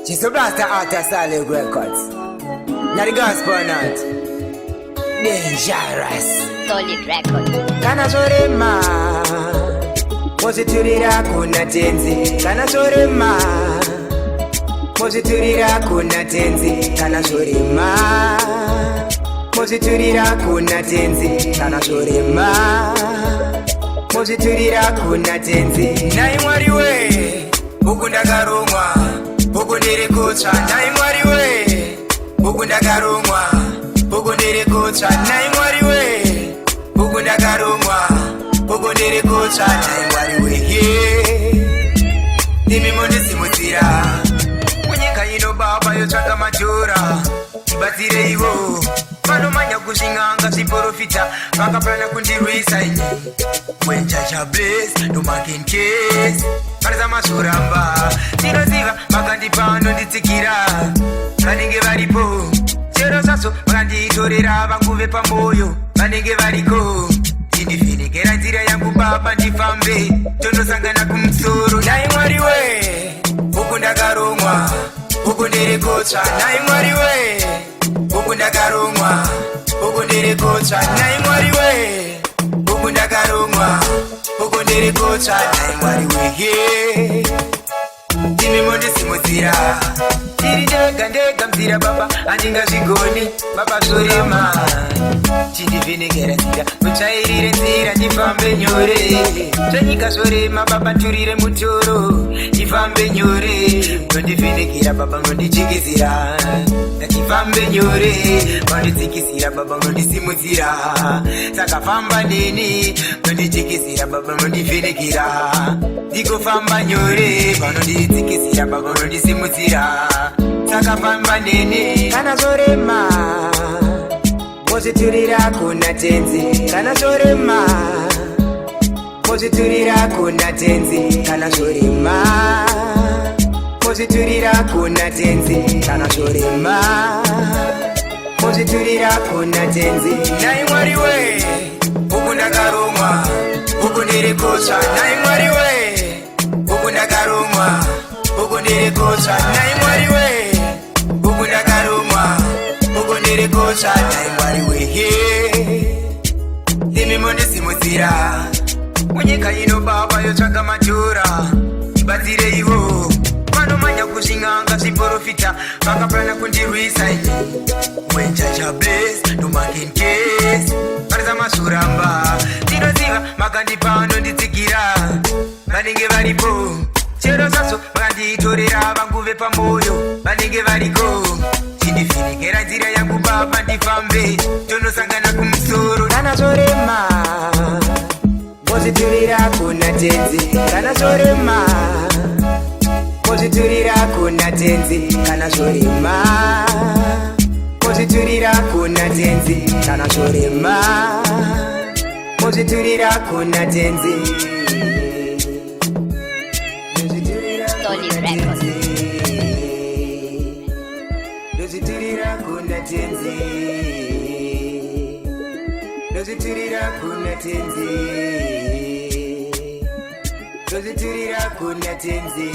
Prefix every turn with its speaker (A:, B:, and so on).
A: She's a blaster out of Solid Records. Now the gospel not dangerous.
B: Solid Records.
A: Kana sorema Moziturira kuna tenzi. Kana sorema Moziturira kuna tenzi. Kana sorema Moziturira kuna tenzi. Kana sorema Moziturira kuna tenzi. Nai mwari we Ukunda karumwa Uku ndiri kutsa Nai mwari we Ukunda karumwa Uku ndiri kutsa Nai mwari we Ukunda karumwa Uku ndiri kutsa Nai mwari we Dimi mundi simutira Munyika ino baba yotsvaka majora Tibatsire ivo vanomanya kuzving'anga zviprofita vakapurana kundirwisa ini When Jaja bless, no man can kiss Varisa mazoramba Ndinoziva vakandipa vanonditsikira Vanenge varipo Chero zvazo vakanditorera vanguve pamoyo Vanenge variko Chindivhenekera nzira yangu baba ndifambe Tonosangana kumusoro Nai mwari we Uku ndakaromwa Uku ndiri kutsva Nai mwari we Uku ndakaromwa Uku ndiri kutsva Nai mwari we Uku ndakaromwa Uku ndiri kutsva Nai mwari we Timi mondisimudzira Tiri ndega mzira baba Handingazvigoni baba zorema Chindivhenekera nzira Mutsvairire nzira ndifambe nyore Zvanyika zorema baba turire mutoro Ndifambe nyore Nondivhenekera baba nondijikizira Ndifambe nyore Nonditsikizira baba nondisimudzira Saka famba neni Nondijikizira baba nondivhenekera Ndikofamba nyore Vanonditsikizira baba nondisimudzira Saka famba neni Kana zorema Moziturira kuna tenzi. Kana sorema Moziturira kuna tenzi. Kana sorema Moziturira kuna tenzi. Kana sorema Moziturira kuna tenzi. Nai mwari we Uku ndakaromwa Uku ndiri kutsva Nai mwari we Uku ndakaromwa Uku ndiri kutsva Nai mwari we Uku ndakaromwa Uku ndiri kutsva Nai mwari we Dimi mondisimudzira Munyika ino baba yotsvaka majora Tibatsire ivo vanomanya kuzving'anga zviprofita vakapurana kundirwisa ini When Jaja bless, no man can kiss Varisa mazoramba Ndinoziva makandipa vanonditsikira Vanenge varipo Chero zvazo vakanditorera vanguve pamoyo Vanenge variko Chindivhenekera nzira yangu baba ndifambe Tonosangana kumusoro Kana zorema Moziturira kuna tenzi. Kana sorema Moziturira kuna tenzi. Kana sorema Moziturira kuna tenzi. Kana sorema Moziturira kuna tenzi.
B: Solid Records.
A: Moziturira kuna tenzi. Moziturira kuna tenzi. Moziturira kuna tenzi.